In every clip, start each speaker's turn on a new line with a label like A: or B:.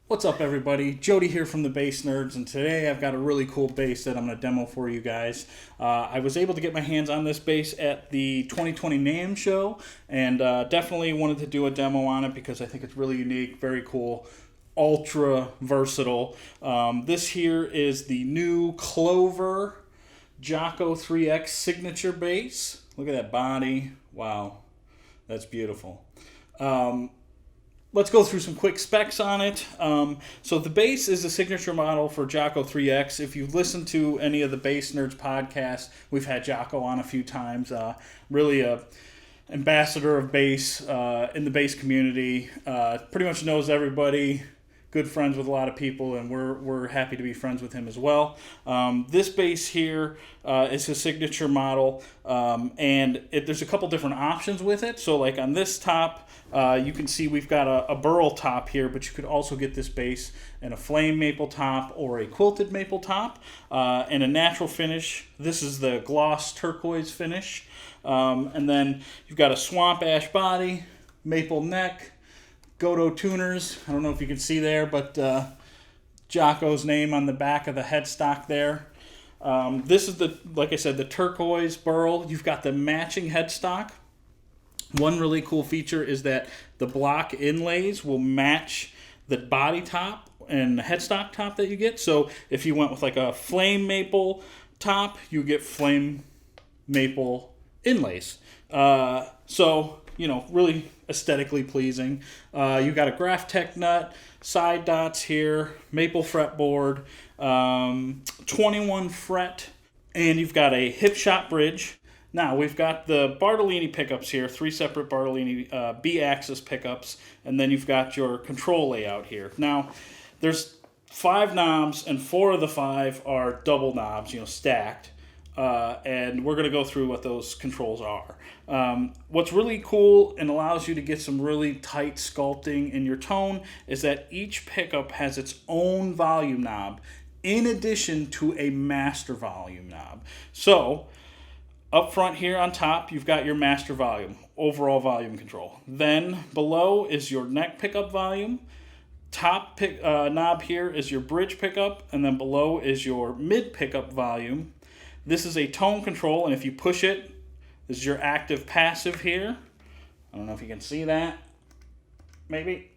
A: What's up, everybody? Jody here from the Bass Nerds, and today I've got a really cool bass that I'm going to demo for you guys. I was able to get my hands on this bass at the 2020 NAMM show, and definitely wanted to do a demo on it because I think it's really unique, very cool, ultra versatile. This here is the new Clover Jauqo III X signature bass. Look at that body. Wow, that's beautiful. Let's go through some quick specs on it. So the bass is a signature model for Jauqo III X. If you've listened to any of the Bass Nerds podcasts, we've had Jauqo on a few times. Really a ambassador of bass in the bass community. Pretty much knows everybody. Good friends with a lot of people, and we're happy to be friends with him as well. This bass here is his signature model, and there's a couple different options with it. So like on this top, you can see we've got a burl top here, but you could also get this bass in a flame maple top or a quilted maple top, and a natural finish. This is the gloss turquoise finish. And then you've got a swamp ash body, maple neck, Godo tuners. I don't know if you can see there, but Jauqo's name on the back of the headstock there. This is like I said, the turquoise burl. You've got the matching headstock. One really cool feature is that the block inlays will match the body top and the headstock top that you get. So if you went with like a flame maple top, you get flame maple inlays. So, you know, really aesthetically pleasing. You got a Graphtec nut, side dots here, maple fretboard, 21 fret, and you've got a hip shot bridge. Now we've got the Bartolini pickups here, 3 separate Bartolini B-axis pickups, and then you've got your control layout here. Now there's 5 knobs, and 4 of the 5 are double knobs, stacked. And we're going to go through what those controls are. What's really cool and allows you to get some really tight sculpting in your tone is that each pickup has its own volume knob in addition to a master volume knob. So up front here on top, you've got your master volume, overall volume control. Then below is your neck pickup volume. Top knob here is your bridge pickup, and then below is your mid pickup volume. This is a tone control, and if you push it, this is your active passive here. I don't know if you can see that. Maybe.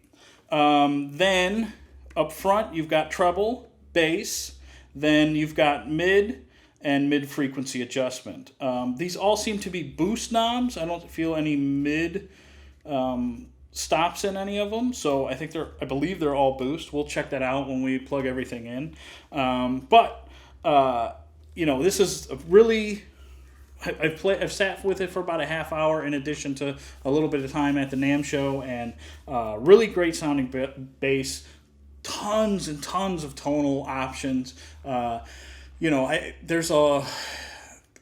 A: Then up front, you've got treble, bass. Then you've got mid and mid frequency adjustment. These all seem to be boost knobs. I don't feel any mid stops in any of them, so I believe they're all boost. We'll check that out when we plug everything in. This is a really, I've sat with it for about a half hour in addition to a little bit of time at the NAMM show, and really great sounding bass, tons and tons of tonal options. There's a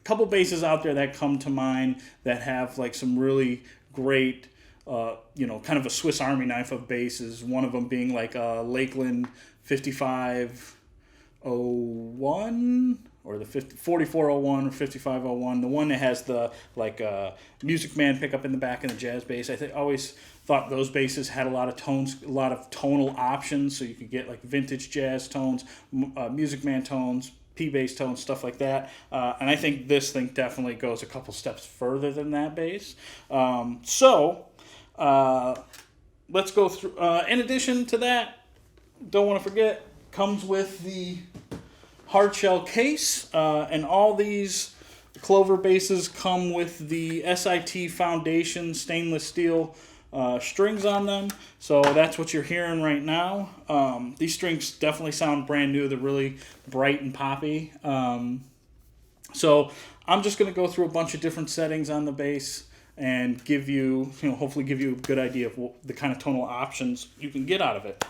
A: couple basses out there that come to mind that have like some really great, kind of a Swiss Army knife of basses. One of them being like a Lakeland 5501 or the 4401 or 5501, the one that has the Music Man pickup in the back and the jazz bass. I always thought those basses had a lot of tones, a lot of tonal options, so you could get like vintage jazz tones, Music Man tones, P-bass tones, stuff like that. And I think this thing definitely goes a couple steps further than that bass. Let's go through. In addition to that, don't want to forget, comes with the hard shell case, and all these Clover basses come with the SIT Foundation stainless steel strings on them, so that's what you're hearing right now. These strings definitely sound brand new. They're really bright and poppy. So I'm just going to go through a bunch of different settings on the bass and give you, hopefully give you a good idea of the kind of tonal options you can get out of it.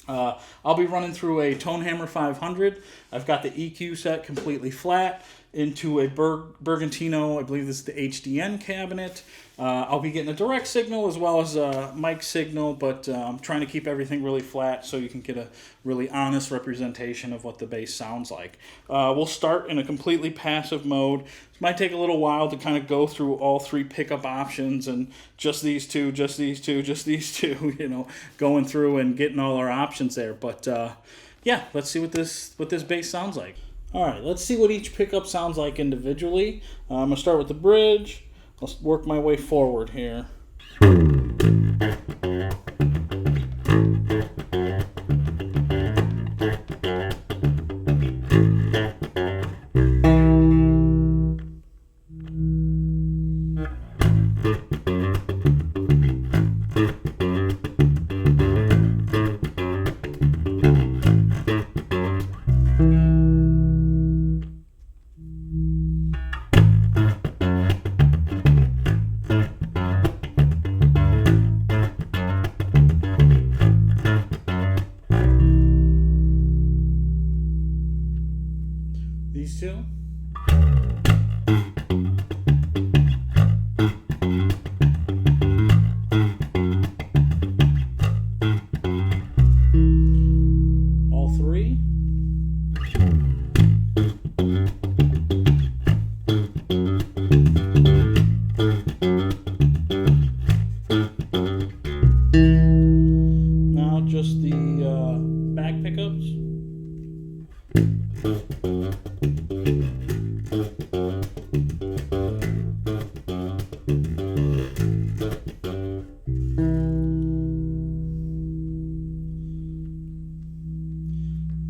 A: I'll be running through a Tone Hammer 500. I've got the EQ set completely flat. into a Bergantino, I believe this is the HDN cabinet. I'll be getting a direct signal as well as a mic signal, but I'm trying to keep everything really flat so you can get a really honest representation of what the bass sounds like. We'll start in a completely passive mode. It might take a little while to kind of go through all three pickup options and just these two, just these two, just these two, you know, going through and getting all our options there. But yeah, let's see what this bass sounds like. All right, let's see what each pickup sounds like individually. I'm gonna start with the bridge. I'll work my way forward here. These two. All three. Now just the back pickups.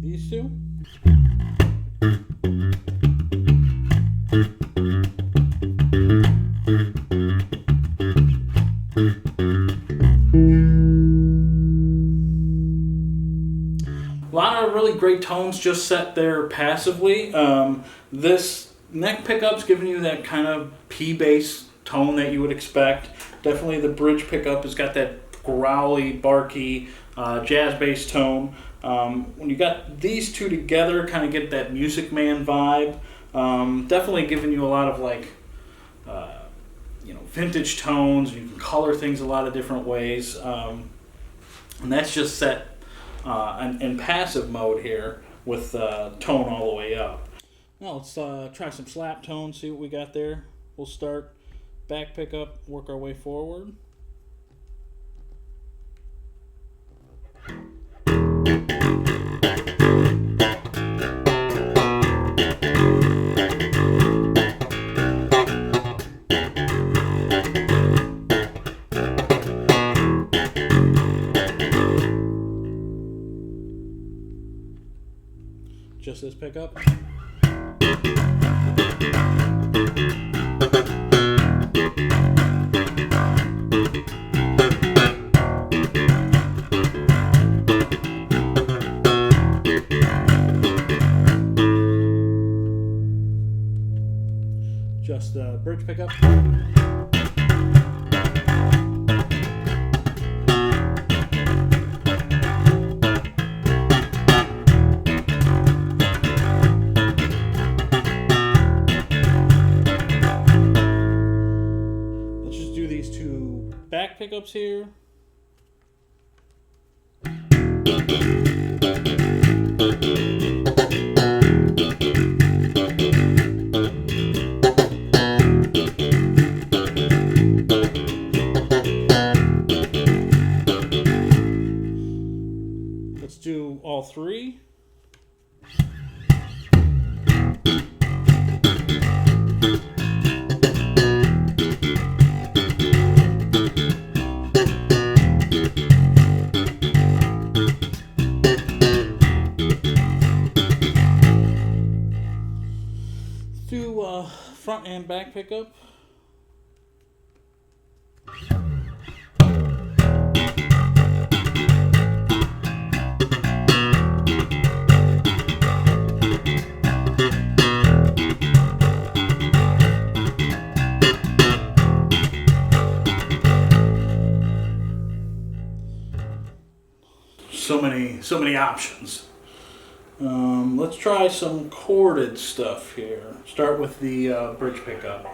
A: These two. A lot of really great tones just set there passively. This neck pickup's giving you that kind of P bass tone that you would expect. Definitely the bridge pickup has got that growly, barky jazz bass tone. When you got these two together, kind of get that Music Man vibe. Definitely giving you a lot of like, you know, vintage tones. You can color things a lot of different ways, and that's just set in passive mode here with tone all the way up. Now let's try some slap tones, see what we got there. We'll start back pickup, work our way forward. Just this pickup. Just the bridge pickup. Back pickups here. Let's do all three. Front and back pickup. So many options. Let's try some chorded stuff here. Start with the bridge pickup.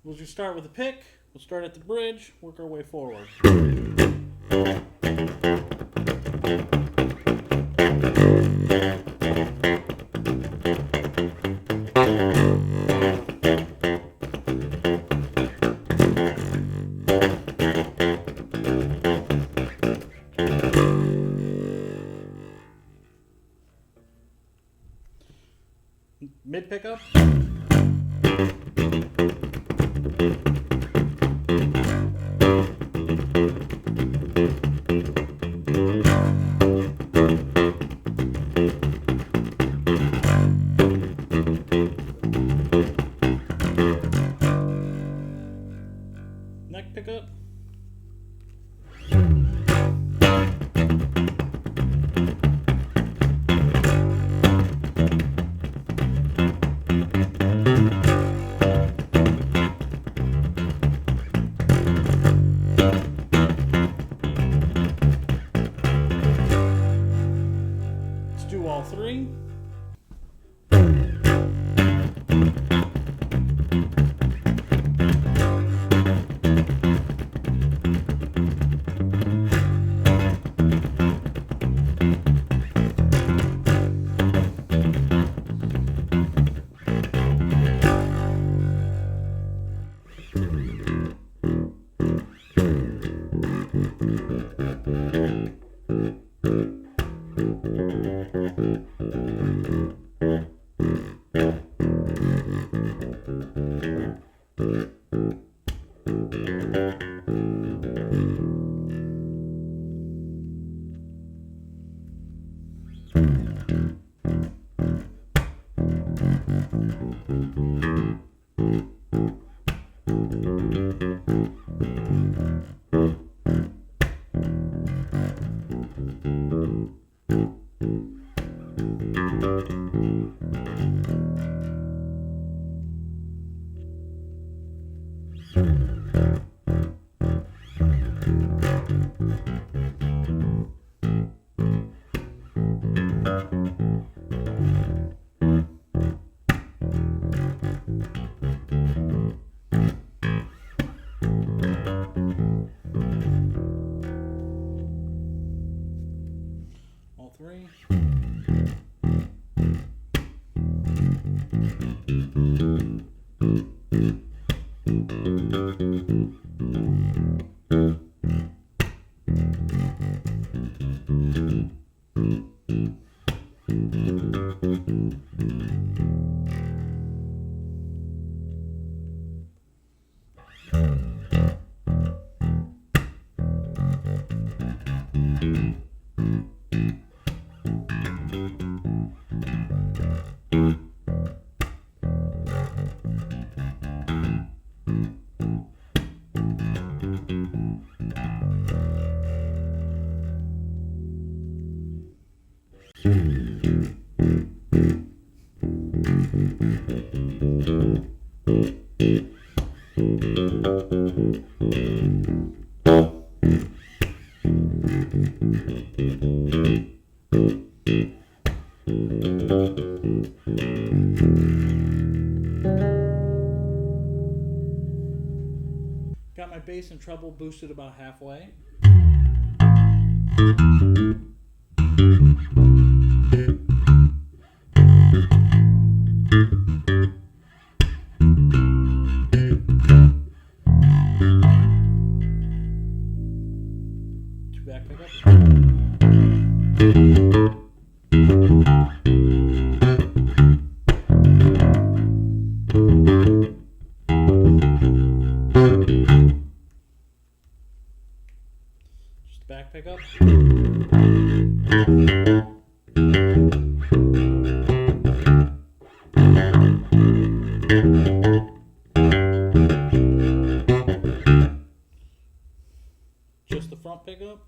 A: We'll just start with a pick. We'll start at the bridge, work our way forward. Mid pickup. Neck pickup. Let's do all three. All three. Got my bass and treble boosted about halfway. Back pickup. Just back pickup. Just the front pickup.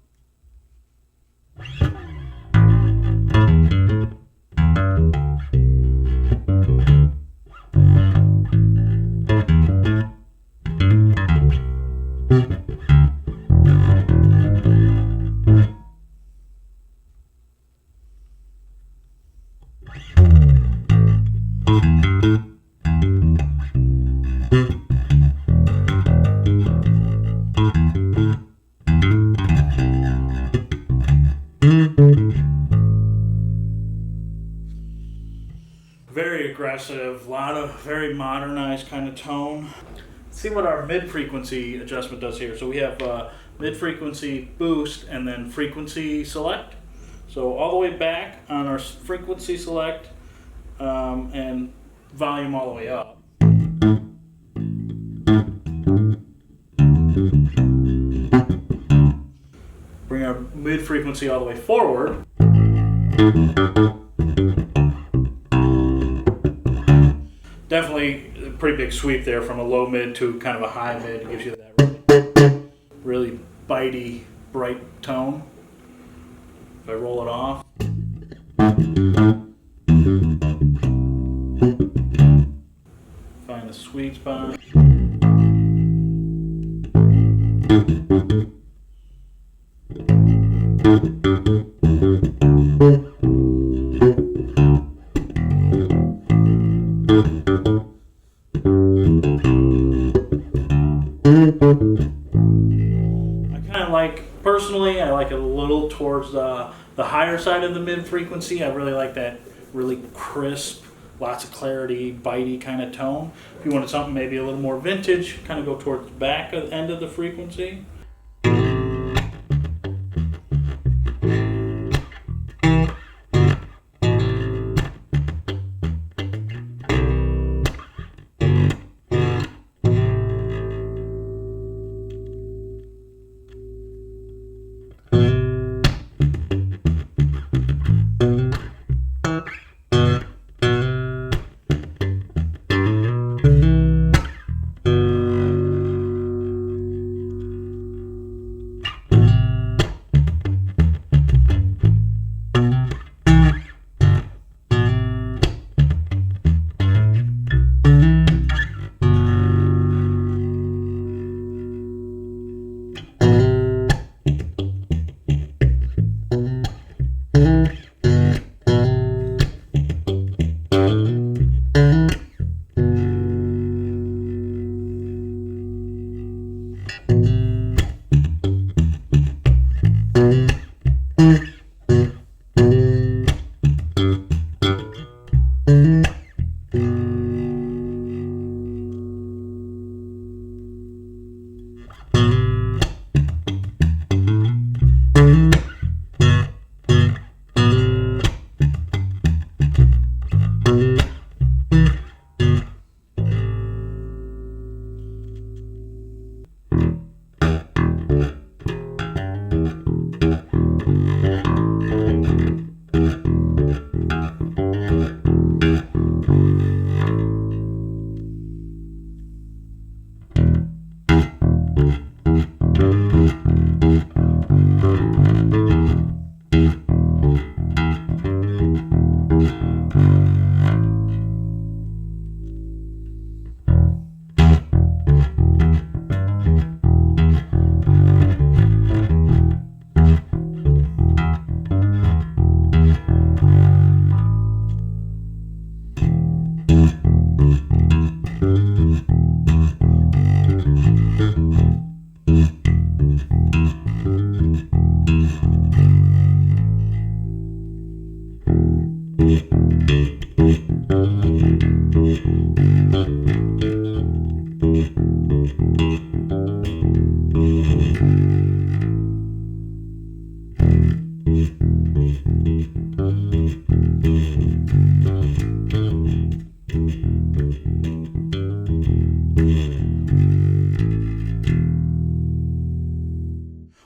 A: Very aggressive, lot of very modernized kind of tone. Let's see what our mid-frequency adjustment does here. So we have mid-frequency boost and then frequency select. So all the way back on our frequency select and volume all the way up. Bring our mid-frequency all the way forward. Definitely a pretty big sweep there from a low mid to kind of a high mid. It gives you that really bitey, bright tone. If I roll it off. Find the sweet spot. Personally, I like it a little towards the higher side of the mid-frequency. I really like that really crisp, lots of clarity, bitey kind of tone. If you wanted something maybe a little more vintage, kind of go towards the back end of the frequency.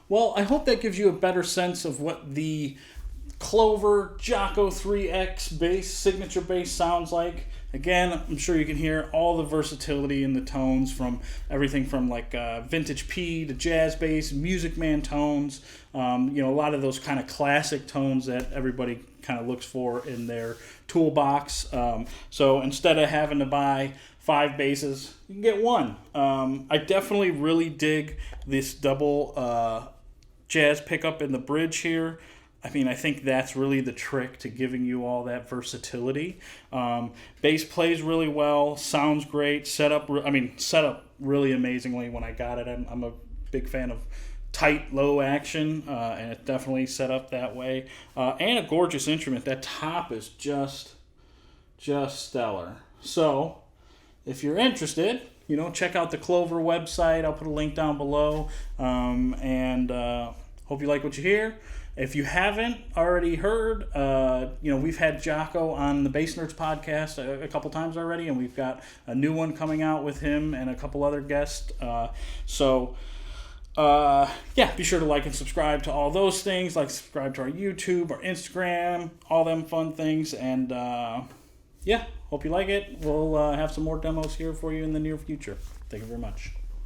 A: Well, I hope that gives you a better sense of what the Clover Jauqo III X bass, signature bass, sounds like. Again, I'm sure you can hear all the versatility in the tones, from everything from like vintage P to jazz bass, Music Man tones, a lot of those kind of classic tones that everybody kind of looks for in their toolbox. So instead of having to buy 5 basses, you can get one. I definitely really dig this double jazz pickup in the bridge here. I mean, I think that's really the trick to giving you all that versatility. Bass plays really well, sounds great, set up really amazingly when I got it. I'm a big fan of tight, low action, and it definitely set up that way. And a gorgeous instrument. That top is just stellar. So, if you're interested, check out the Clover website. I'll put a link down below. Hope you like what you hear. If you haven't already heard, we've had Jauqo on the Bass Nerds podcast a couple times already, and we've got a new one coming out with him and a couple other guests. Be sure to like and subscribe to all those things. Like, subscribe to our YouTube, our Instagram, all them fun things. And hope you like it. We'll have some more demos here for you in the near future. Thank you very much.